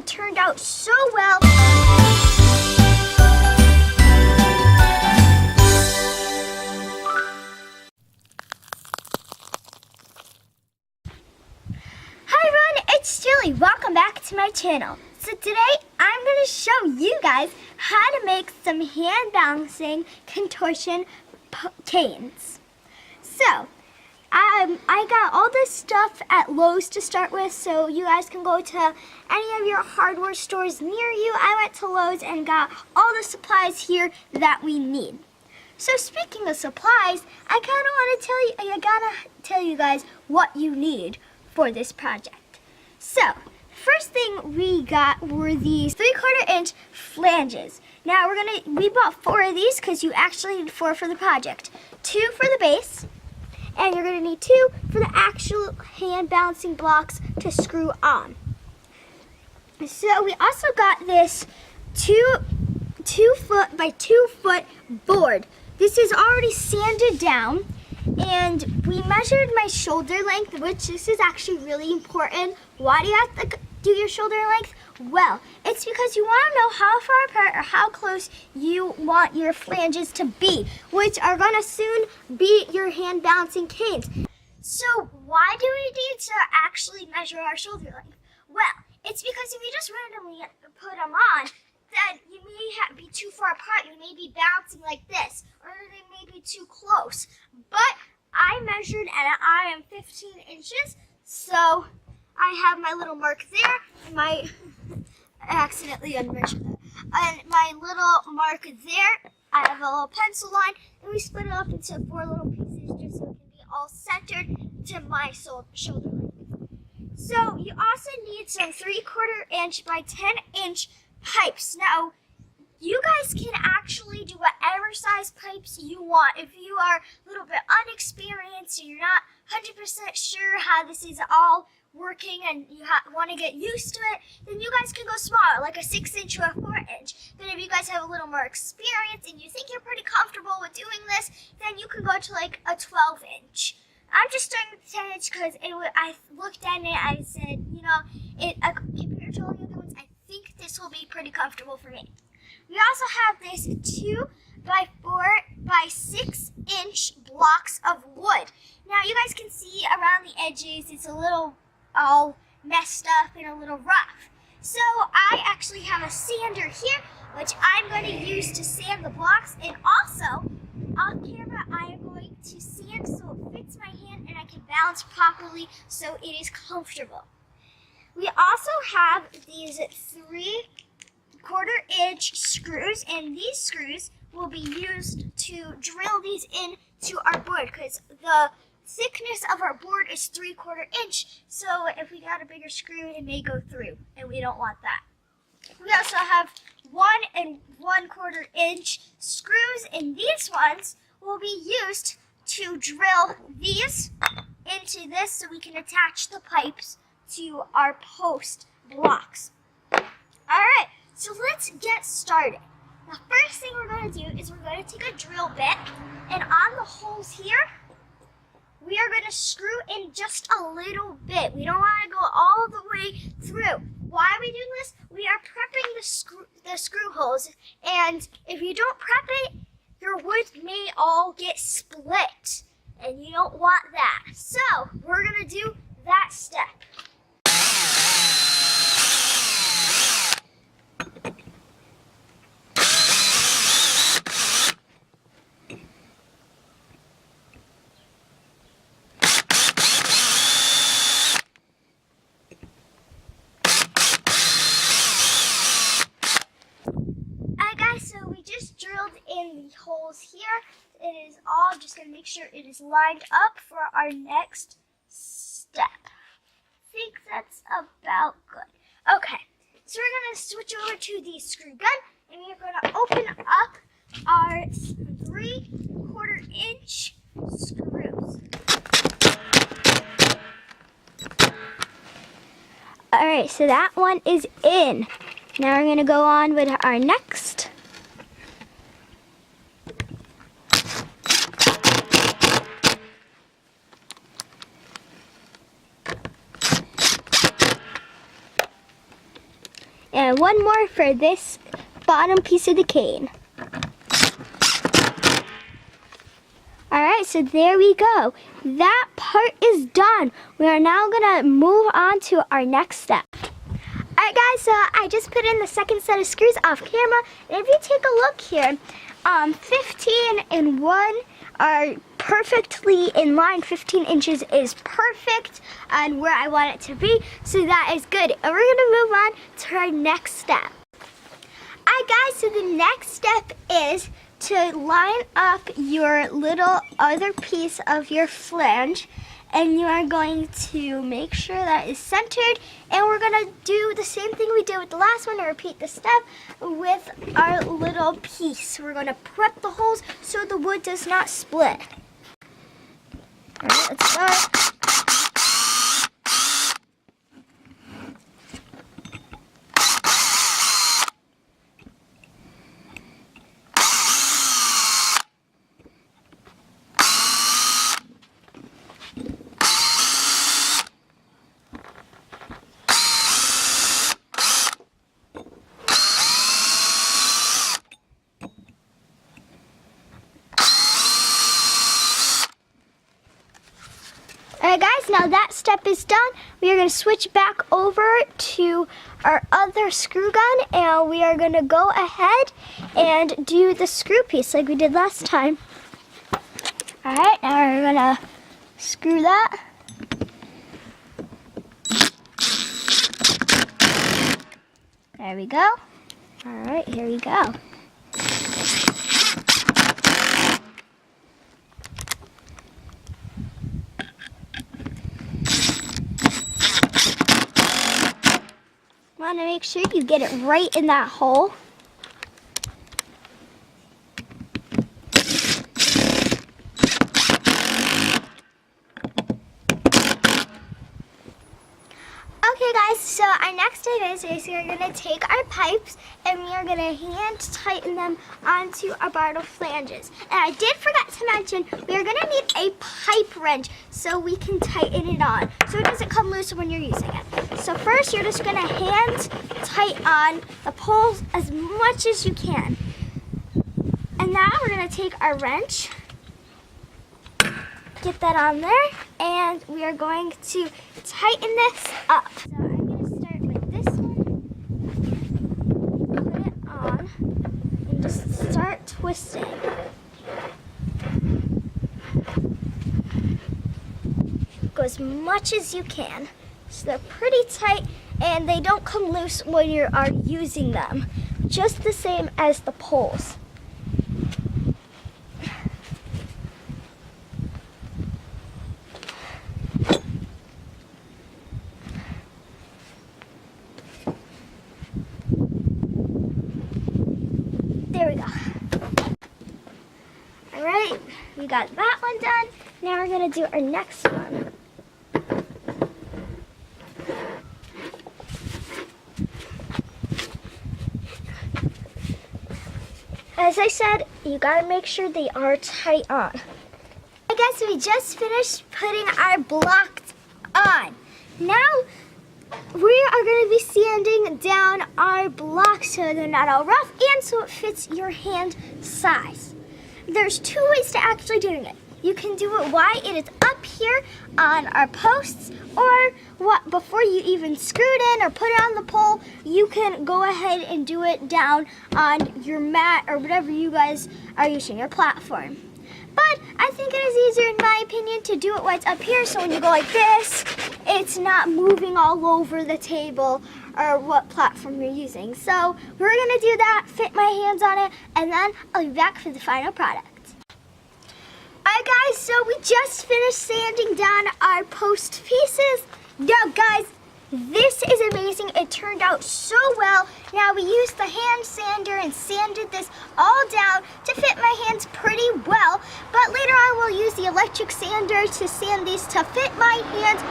it turned out so well. Hi everyone, it's Julie. Welcome back to my channel. So today I'm going to show you guys how to make some hand balancing contortion canes. So I got all this stuff at Lowe's to start with, so you guys can go to any of your hardware stores near you. I went to Lowe's and got all the supplies here that we need. So speaking of supplies, I gotta tell you guys what you need for this project. So first thing we got were these 3/4 inch flanges. Now we bought 4 of these because you actually need 4 for the project. 2 for the base, and you're gonna need 2 for the actual hand balancing blocks to screw on. So we also got this 2 foot by 2 foot board. This is already sanded down, and we measured my shoulder length, which this is actually really important. Why do you have to do your shoulder length? Well, it's because you want to know how far apart or how close you want your flanges to be, which are going to soon be your hand balancing canes. So why do we need to actually measure our shoulder length? Well, it's because if you just randomly put them on, then you may be too far apart. You may be balancing like this, or they may be too close. But I measured and I am 15 inches, so I have my little mark there. I accidentally unmeasured that. And my little mark there, I have a little pencil line, and we split it up into 4 little pieces just so it can be all centered to my shoulder length. So you also need some 3/4 inch by 10 inch pipes. Now, you guys can actually do whatever size pipes you want. If you are a little bit unexperienced and you're not 100% sure how this is all working and you want to get used to it, then you guys can go smaller, like a 6 inch or a 4 inch. But if you guys have a little more experience and you think you're pretty comfortable with doing this, then you can go to like a 12 inch. I'm just starting with 10 inch because I looked at it, I said, you know, compared to all the other ones, I think this will be pretty comfortable for me. We also have this 2 by 4 by 6 inch blocks of wood. Now you guys can see around the edges, it's a little all messed up and a little rough. So I actually have a sander here, which I'm going to use to sand the blocks, and also on camera I am going to sand so it fits my hand and I can balance properly so it is comfortable. We also have these 3/4 inch screws, and these screws will be used to drill these into our board because the thickness of our board is 3/4 inch, so if we got a bigger screw it may go through, and we don't want that. We also have 1 and 1/4 inch screws, and these ones will be used to drill these into this so we can attach the pipes to our post blocks. Alright, so let's get started. The first thing we're going to do is we're going to take a drill bit, and on the holes here, we are going to screw in just a little bit. We don't want to go all the way through. Why are we doing this? We are prepping the screw holes, and if you don't prep it, your wood may all get split, and you don't want that. So we're going to do that step. So we just drilled in the holes here. It is all just going to make sure it is lined up for our next step. I think that's about good. Okay, so we're going to switch over to the screw gun, and we're going to open up our 3/4 inch screws. Alright, so that one is in. Now we're going to go on with our next. And one more for this bottom piece of the cane. Alright, so there we go. That part is done. We are now gonna move on to our next step. Alright guys, so I just put in the second set of screws off camera. And if you take a look here, 15 and 1 are perfectly in line. 15 inches is perfect and where I want it to be, so that is good. And we're gonna move on to our next step. Alright guys, so the next step is to line up your little other piece of your flange, and you are going to make sure that is centered, and we're gonna do the same thing we did with the last one and repeat the step with our little piece. We're gonna prep the holes so the wood does not split. All right, let's start. Alright guys, now that step is done, we are going to switch back over to our other screw gun, and we are going to go ahead and do the screw piece like we did last time. Alright, now we're going to screw that. There we go. Alright, here we go. Want to make sure you get it right in that hole. Okay guys, so our next step is we are going to take our pipes and we are going to hand tighten them onto our bottle flanges. And I did forget to mention, we are going to need a pipe wrench so we can tighten it on, so it doesn't come loose when you're using it. So first you're just going to hand tight on the poles as much as you can. And now we're going to take our wrench, get that on there, and we are going to tighten this up. So I'm going to start with this one, put it on, and just start twisting. Go as much as you can. So they're pretty tight and they don't come loose when you are using them. Just the same as the poles. There we go. All right, we got that one done. Now we're gonna do our next one. As I said, you gotta make sure they are tight on. I guess we just finished putting our blocks on. Now we are going to be sanding down our blocks so they're not all rough and so it fits your hand size. There's two ways to actually doing it. You can do it while it is up here on our posts, or before you even screw it in or put it on the pole, you can go ahead and do it down on your mat or whatever you guys are using, your platform. But I think it is easier, in my opinion, to do it while it's up here, so when you go like this, it's not moving all over the table or what platform you're using. So we're gonna do that, fit my hands on it, and then I'll be back for the final product. Alright guys, so we just finished sanding down our post pieces. Yo guys, this is amazing. It turned out so well. Now we used the hand sander and sanded this all down to fit my hands pretty well. But later on we'll use the electric sander to sand these to fit my hands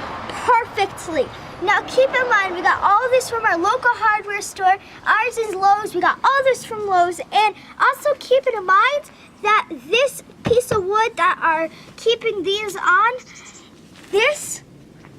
perfectly. Now keep in mind, we got all of this from our local hardware store. Ours is Lowe's. We got all this from Lowe's. And also keep in mind that this piece of wood that are keeping these on,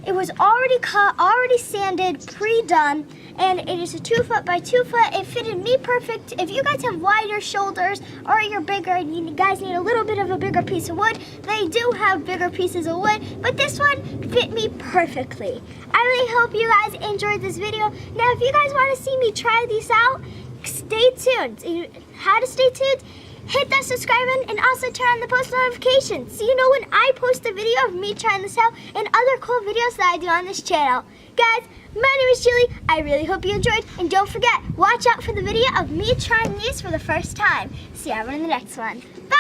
it was already cut, already sanded, pre-done, and it is a 2 foot by 2 foot. It fitted me perfect. If you guys have wider shoulders or you're bigger and you guys need a little bit of a bigger piece of wood, they do have bigger pieces of wood, but this one fit me perfectly. I really hope you guys enjoyed this video. Now, if you guys want to see me try these out, stay tuned. How to stay tuned? Hit that subscribe button and also turn on the post notifications so you know when I post a video of me trying this out and other cool videos that I do on this channel. Guys, my name is Julie. I really hope you enjoyed, and don't forget, watch out for the video of me trying these for the first time. See everyone in the next one. Bye!